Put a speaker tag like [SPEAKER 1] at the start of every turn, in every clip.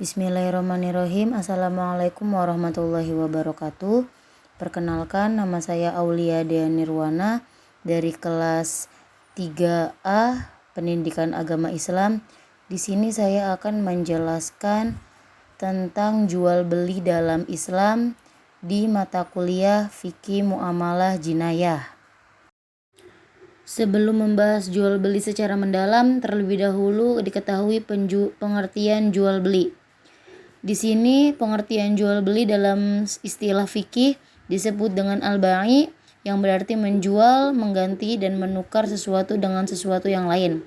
[SPEAKER 1] Bismillahirrahmanirrahim. Assalamualaikum warahmatullahi wabarakatuh. Perkenalkan, nama saya Aulia Dea Nirwana dari kelas 3A Pendidikan Agama Islam. Di sini saya akan menjelaskan tentang jual beli dalam Islam di mata kuliah Fikih Muamalah Jinayah. Sebelum membahas jual beli secara mendalam, terlebih dahulu diketahui pengertian jual beli. Di sini pengertian jual beli dalam istilah fikih disebut dengan al-bai', yang berarti menjual, mengganti, dan menukar sesuatu dengan sesuatu yang lain.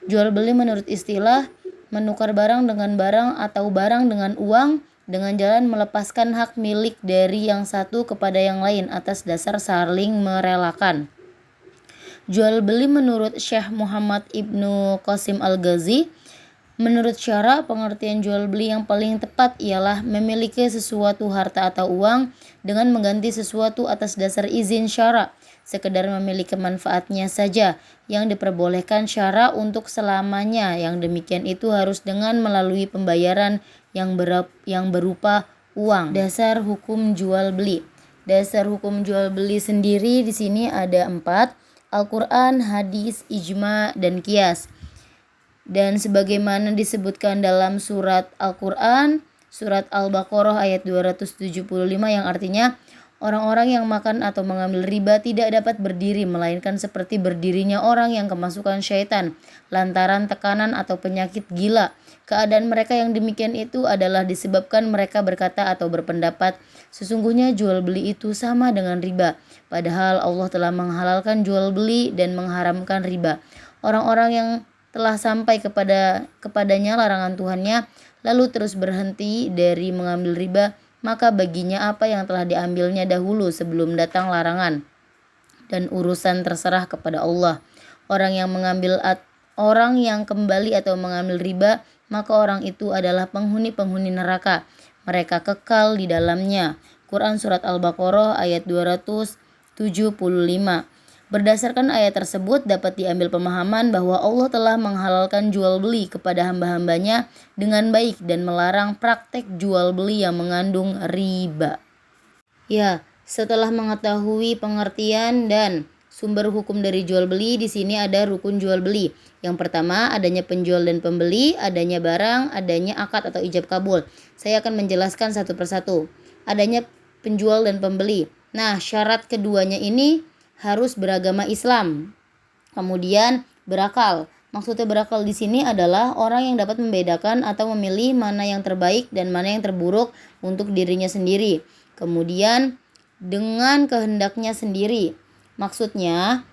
[SPEAKER 1] Jual beli menurut istilah menukar barang dengan barang atau barang dengan uang dengan jalan melepaskan hak milik dari yang satu kepada yang lain atas dasar saling merelakan. Jual beli menurut Syekh Muhammad Ibnu Qasim Al-Ghazi, menurut syara, pengertian jual beli yang paling tepat ialah memiliki sesuatu harta atau uang dengan mengganti sesuatu atas dasar izin syara, sekedar memiliki manfaatnya saja yang diperbolehkan syara untuk selamanya. Yang demikian itu harus dengan melalui pembayaran yang berupa uang. Dasar hukum jual beli. Dasar hukum jual beli sendiri di sini ada 4: Al-Quran, hadis, ijma, dan qiyas. Dan sebagaimana disebutkan dalam surat Al-Quran, surat Al-Baqarah ayat 275, yang artinya orang-orang yang makan atau mengambil riba tidak dapat berdiri, melainkan seperti berdirinya orang yang kemasukan syaitan lantaran tekanan atau penyakit gila. Keadaan mereka yang demikian itu adalah disebabkan mereka berkata atau berpendapat, sesungguhnya jual beli itu sama dengan riba, padahal Allah telah menghalalkan jual beli dan mengharamkan riba. Orang-orang yang telah sampai kepadanya larangan Tuhannya, lalu terus berhenti dari mengambil riba, maka baginya apa yang telah diambilnya dahulu sebelum datang larangan, dan urusan terserah kepada Allah. Orang yang kembali atau mengambil riba, maka orang itu adalah penghuni-penghuni neraka. Mereka kekal di dalamnya. Quran Surat Al-Baqarah ayat 275. Berdasarkan ayat tersebut dapat diambil pemahaman bahwa Allah telah menghalalkan jual beli kepada hamba-hambanya dengan baik dan melarang praktek jual beli yang mengandung riba. Ya, setelah mengetahui pengertian dan sumber hukum dari jual beli, di sini ada rukun jual beli. Yang pertama, adanya penjual dan pembeli, adanya barang, adanya akad atau ijab kabul. Saya akan menjelaskan satu persatu. Adanya penjual dan pembeli. Nah, syarat keduanya ini harus beragama Islam. Kemudian berakal. Maksudnya berakal di sini adalah orang yang dapat membedakan atau memilih mana yang terbaik dan mana yang terburuk untuk dirinya sendiri. Kemudian dengan kehendaknya sendiri. Maksudnya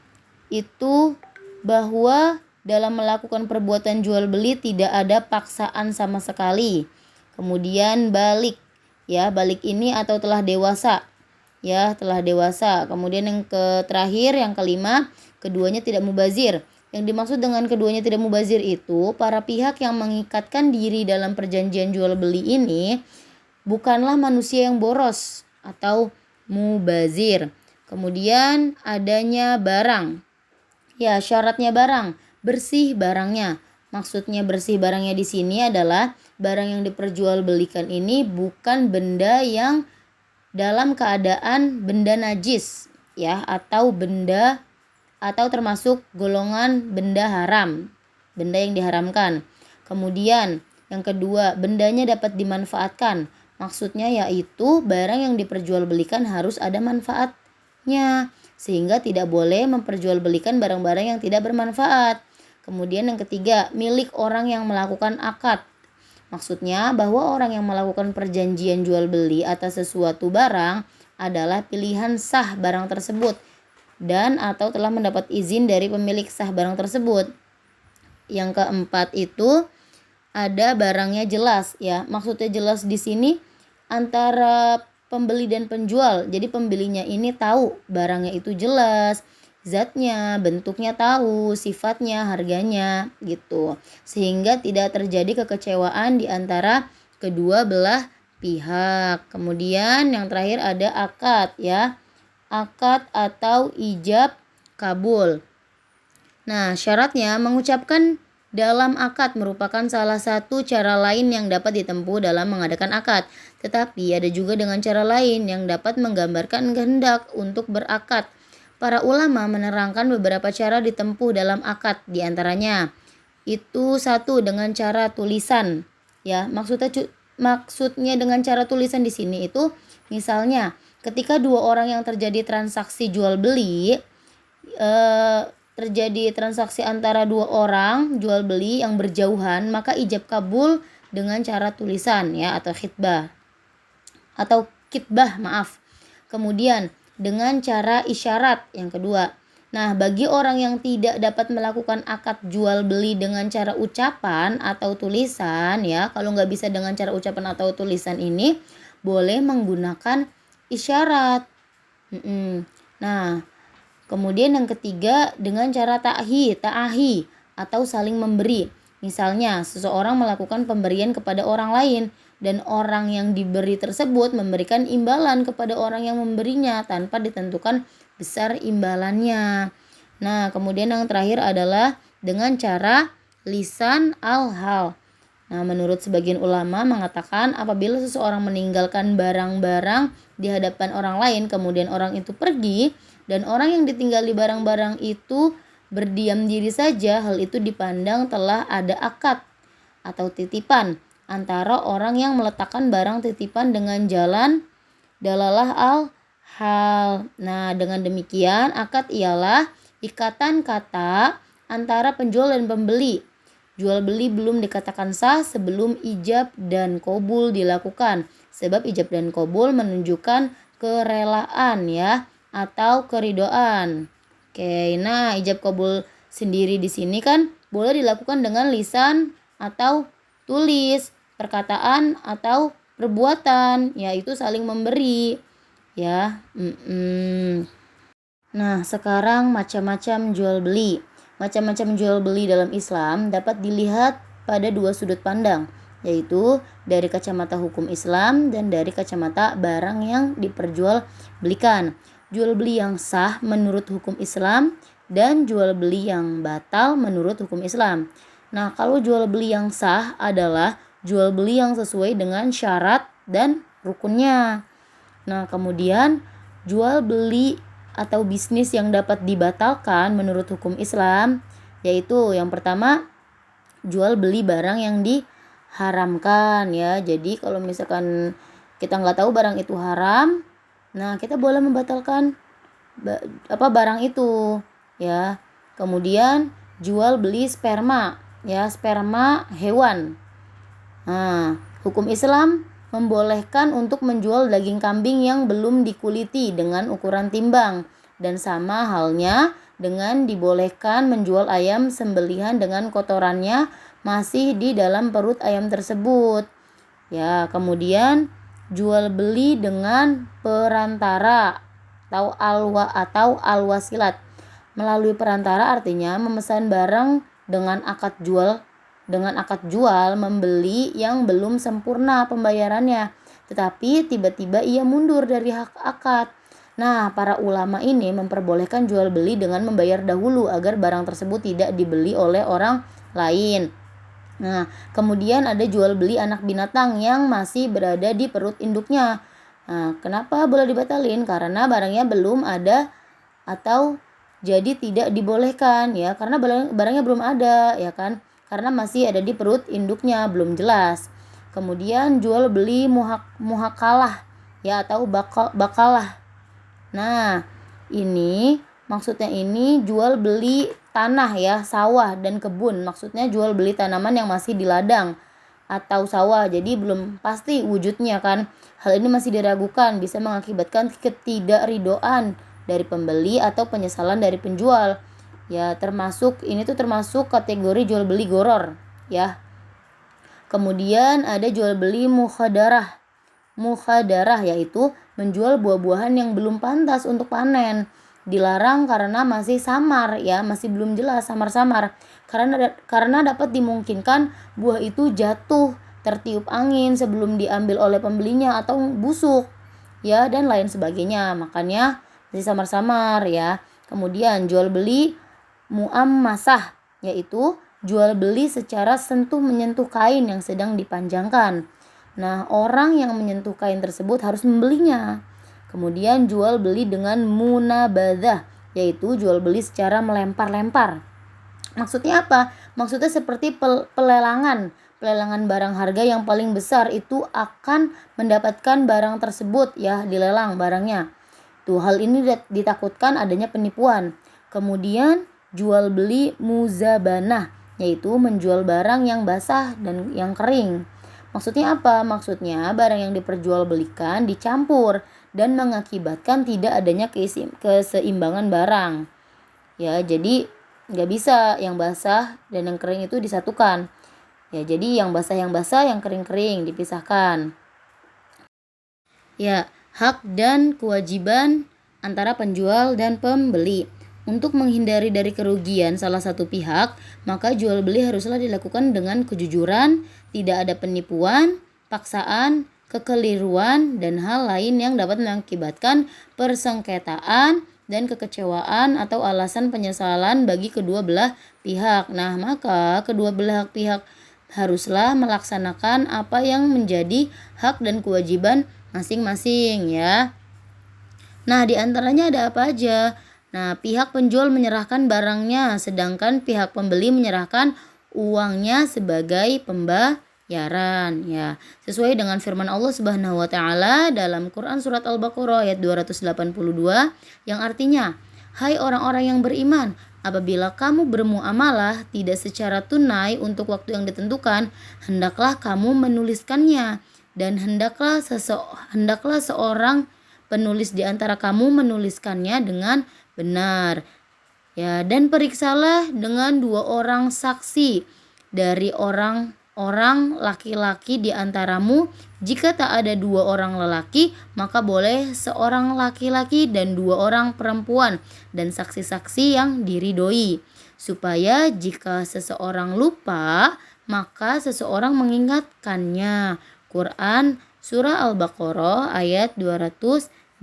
[SPEAKER 1] itu bahwa dalam melakukan perbuatan jual beli tidak ada paksaan sama sekali. Kemudian balik. Ya, balik ini atau telah dewasa. Ya, telah dewasa. Kemudian yang terakhir, yang kelima, keduanya tidak mubazir. Yang dimaksud dengan keduanya tidak mubazir itu, para pihak yang mengikatkan diri dalam perjanjian jual beli ini bukanlah manusia yang boros atau mubazir. Kemudian adanya barang. Ya, syaratnya barang, bersih barangnya. Maksudnya bersih barangnya di sini adalah barang yang diperjualbelikan ini bukan benda yang dalam keadaan benda najis, ya, atau termasuk golongan benda haram, benda yang diharamkan. Kemudian yang kedua, bendanya dapat dimanfaatkan. Maksudnya yaitu barang yang diperjualbelikan harus ada manfaatnya, sehingga tidak boleh memperjualbelikan barang-barang yang tidak bermanfaat. Kemudian yang ketiga, milik orang yang melakukan akad. Maksudnya bahwa orang yang melakukan perjanjian jual beli atas sesuatu barang adalah pilihan sah barang tersebut dan atau telah mendapat izin dari pemilik sah barang tersebut. Yang keempat itu ada barangnya jelas, ya. Maksudnya jelas di sini antara pembeli dan penjual. Jadi pembelinya ini tahu barangnya itu jelas, zatnya, bentuknya tahu, sifatnya, harganya gitu. Sehingga tidak terjadi kekecewaan di antara kedua belah pihak. Kemudian yang terakhir ada akad, ya. Akad atau ijab kabul. Nah, syaratnya mengucapkan dalam akad merupakan salah satu cara lain yang dapat ditempuh dalam mengadakan akad. Tetapi ada juga dengan cara lain yang dapat menggambarkan kehendak untuk berakad. Para ulama menerangkan beberapa cara ditempuh dalam akad, di antaranya itu satu dengan cara tulisan. Ya, maksudnya dengan cara tulisan di sini itu misalnya ketika dua orang yang terjadi transaksi jual beli terjadi transaksi antara dua orang jual beli yang berjauhan, maka ijab kabul dengan cara tulisan ya atau kitbah maaf. Kemudian dengan cara isyarat yang kedua. Nah, bagi orang yang tidak dapat melakukan akad jual beli dengan cara ucapan atau tulisan ya, kalau nggak bisa dengan cara ucapan atau tulisan ini boleh menggunakan isyarat. Nah, kemudian yang ketiga dengan cara ta'ahi atau saling memberi. Misalnya, seseorang melakukan pemberian kepada orang lain dan orang yang diberi tersebut memberikan imbalan kepada orang yang memberinya tanpa ditentukan besar imbalannya. Nah, kemudian yang terakhir adalah dengan cara lisan al-hal. Nah, menurut sebagian ulama mengatakan apabila seseorang meninggalkan barang-barang di hadapan orang lain, kemudian orang itu pergi, dan orang yang ditinggali barang-barang itu berdiam diri saja, hal itu dipandang telah ada akad atau titipan antara orang yang meletakkan barang titipan dengan jalan dalalah al-hal. Nah, dengan demikian akad ialah ikatan kata antara penjual dan pembeli. Jual beli belum dikatakan sah sebelum ijab dan qabul dilakukan. Sebab ijab dan qabul menunjukkan kerelaan ya atau keridoan. Oke, nah ijab qabul sendiri di sini kan boleh dilakukan dengan lisan atau tulis, perkataan atau perbuatan, yaitu saling memberi ya. Nah, sekarang macam-macam jual beli. Macam-macam jual beli dalam Islam dapat dilihat pada dua sudut pandang, yaitu dari kacamata hukum Islam dan dari kacamata barang yang diperjualbelikan. Jual beli yang sah menurut hukum Islam dan jual beli yang batal menurut hukum Islam. Nah, kalau jual beli yang sah adalah jual beli yang sesuai dengan syarat dan rukunnya. Nah, kemudian jual beli atau bisnis yang dapat dibatalkan menurut hukum Islam yaitu yang pertama jual beli barang yang diharamkan ya. Jadi kalau misalkan kita nggak tahu barang itu haram, nah kita boleh membatalkan barang itu ya. Kemudian jual beli sperma ya, sperma hewan. Nah, hukum Islam membolehkan untuk menjual daging kambing yang belum dikuliti dengan ukuran timbang, dan sama halnya dengan dibolehkan menjual ayam sembelihan dengan kotorannya masih di dalam perut ayam tersebut. Ya, kemudian jual beli dengan perantara atau alwasilat. Melalui perantara artinya memesan barang dengan akad jual membeli yang belum sempurna pembayarannya, tetapi tiba-tiba ia mundur dari hak akad. Nah, para ulama ini memperbolehkan jual beli dengan membayar dahulu agar barang tersebut tidak dibeli oleh orang lain. Nah, kemudian ada jual beli anak binatang yang masih berada di perut induknya. Nah, kenapa boleh dibatalin? Karena barangnya belum ada atau jadi tidak dibolehkan ya, karena barangnya belum ada ya kan, karena masih ada di perut induknya, belum jelas. Kemudian jual beli muhakalah ya atau bakalah. Nah, ini maksudnya ini jual beli tanah ya, sawah dan kebun. Maksudnya jual beli tanaman yang masih di ladang atau sawah, jadi belum pasti wujudnya kan. Hal ini masih diragukan, bisa mengakibatkan ketidakridoan dari pembeli atau penyesalan dari penjual. Ya, termasuk kategori jual beli goror ya. Kemudian ada jual beli mukhadarah. Mukhadarah yaitu menjual buah-buahan yang belum pantas untuk panen. Dilarang karena masih samar ya, masih belum jelas, samar-samar. Karena dapat dimungkinkan buah itu jatuh, tertiup angin sebelum diambil oleh pembelinya atau busuk ya dan lain sebagainya. Makanya masih samar-samar ya. Kemudian jual beli muammasah yaitu jual beli secara sentuh menyentuh kain yang sedang dipanjangkan. Nah, orang yang menyentuh kain tersebut harus membelinya. Kemudian jual beli dengan munabadah, yaitu jual beli secara melempar-lempar. Maksudnya apa? Maksudnya seperti pelelangan. Pelelangan barang harga yang paling besar itu akan mendapatkan barang tersebut ya, dilelang barangnya. Tuh, hal ini ditakutkan adanya penipuan. Kemudian jual beli muzabanah, yaitu menjual barang yang basah dan yang kering. Maksudnya apa? Maksudnya barang yang diperjualbelikan dicampur dan mengakibatkan tidak adanya keseimbangan barang. Ya, jadi nggak bisa yang basah dan yang kering itu disatukan. Ya, jadi yang basah, yang kering-kering dipisahkan. Ya, hak dan kewajiban antara penjual dan pembeli. Untuk menghindari dari kerugian salah satu pihak, maka jual beli haruslah dilakukan dengan kejujuran, tidak ada penipuan, paksaan, kekeliruan, dan hal lain yang dapat mengakibatkan persengketaan dan kekecewaan atau alasan penyesalan bagi kedua belah pihak. Nah, maka kedua belah pihak haruslah melaksanakan apa yang menjadi hak dan kewajiban masing-masing ya. Nah, di antaranya ada apa aja? Nah, pihak penjual menyerahkan barangnya, sedangkan pihak pembeli menyerahkan uangnya sebagai pembayaran ya. Sesuai dengan firman Allah Subhanahu wa taala dalam Quran surat Al-Baqarah ayat 282 yang artinya, "Hai orang-orang yang beriman, apabila kamu bermuamalah tidak secara tunai untuk waktu yang ditentukan, hendaklah kamu menuliskannya dan hendaklah seorang penulis di antara kamu menuliskannya dengan benar. Ya, dan periksalah dengan 2 orang saksi dari orang-orang laki-laki di antaramu. Jika tak ada 2 orang lelaki, maka boleh seorang laki-laki dan 2 orang perempuan dan saksi-saksi yang diridhoi. Supaya jika seseorang lupa, maka seseorang mengingatkannya." Quran Surah Al-Baqarah ayat 282.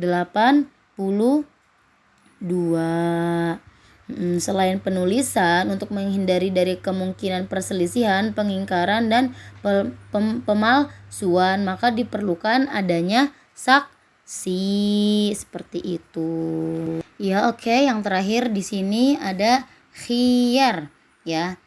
[SPEAKER 1] Selain penulisan, untuk menghindari dari kemungkinan perselisihan, pengingkaran, dan pemalsuan, maka diperlukan adanya saksi seperti itu. Ya, oke. Yang terakhir di sini ada khiyar ya.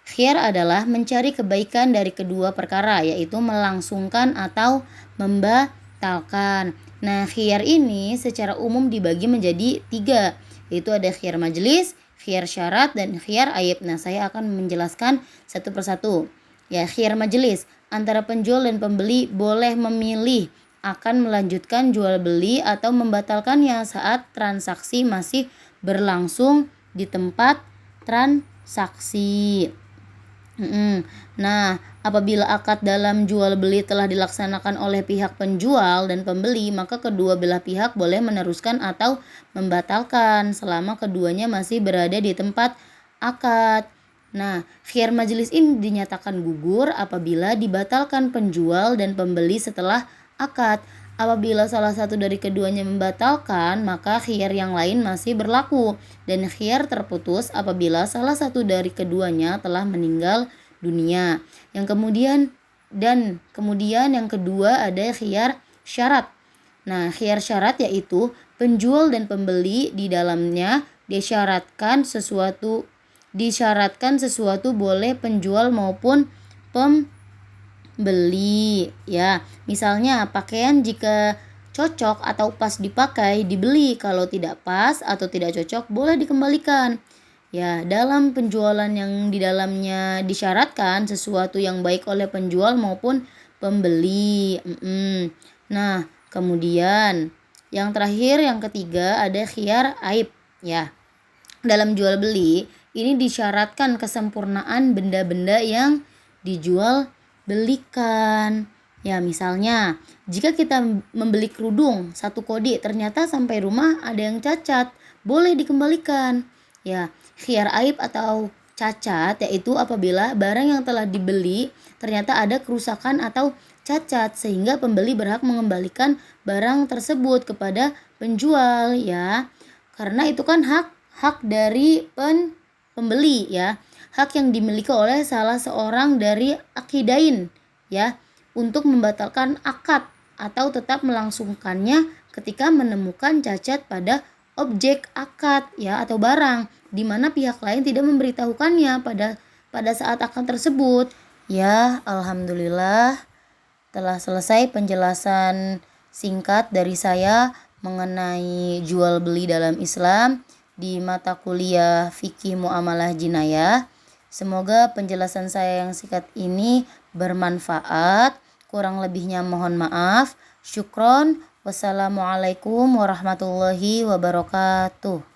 [SPEAKER 1] Khiyar adalah mencari kebaikan dari kedua perkara, yaitu melangsungkan atau membatalkan. Nah, khiyar ini secara umum dibagi menjadi 3, yaitu ada khiyar majelis, khiyar syarat, dan khiyar aib. Nah, saya akan menjelaskan satu persatu. Ya, khiyar majelis, antara penjual dan pembeli boleh memilih akan melanjutkan jual beli atau membatalkannya saat transaksi masih berlangsung di tempat transaksi. Nah, apabila akad dalam jual beli telah dilaksanakan oleh pihak penjual dan pembeli, maka kedua belah pihak boleh meneruskan atau membatalkan selama keduanya masih berada di tempat akad. Nah, khiyar majelis ini dinyatakan gugur apabila dibatalkan penjual dan pembeli setelah akad. Apabila salah satu dari keduanya membatalkan, maka khiyar yang lain masih berlaku, dan khiyar terputus apabila salah satu dari keduanya telah meninggal dunia. Kemudian yang kedua ada khiyar syarat. Nah, khiyar syarat yaitu penjual dan pembeli di dalamnya disyaratkan sesuatu boleh penjual maupun beli ya. Misalnya pakaian jika cocok atau pas dipakai dibeli, kalau tidak pas atau tidak cocok boleh dikembalikan. Ya, dalam penjualan yang di dalamnya disyaratkan sesuatu yang baik oleh penjual maupun pembeli. Nah, kemudian yang terakhir, yang ketiga ada khiyar aib ya. Dalam jual beli ini disyaratkan kesempurnaan benda-benda yang dijual belikan. Ya, misalnya jika kita membeli kerudung 1 kodi ternyata sampai rumah ada yang cacat, boleh dikembalikan. Ya, khiyar aib atau cacat yaitu apabila barang yang telah dibeli ternyata ada kerusakan atau cacat sehingga pembeli berhak mengembalikan barang tersebut kepada penjual ya. Karena itu kan hak dari pembeli ya. hak yang dimiliki oleh salah seorang dari akidain ya untuk membatalkan akad atau tetap melangsungkannya ketika menemukan cacat pada objek akad ya atau barang di mana pihak lain tidak memberitahukannya pada saat akad tersebut. Ya, alhamdulillah telah selesai penjelasan singkat dari saya mengenai jual beli dalam Islam di mata kuliah Fikih Muamalah Jinayah. Semoga penjelasan saya yang singkat ini bermanfaat. Kurang lebihnya mohon maaf. Syukron. Wassalamualaikum warahmatullahi wabarakatuh.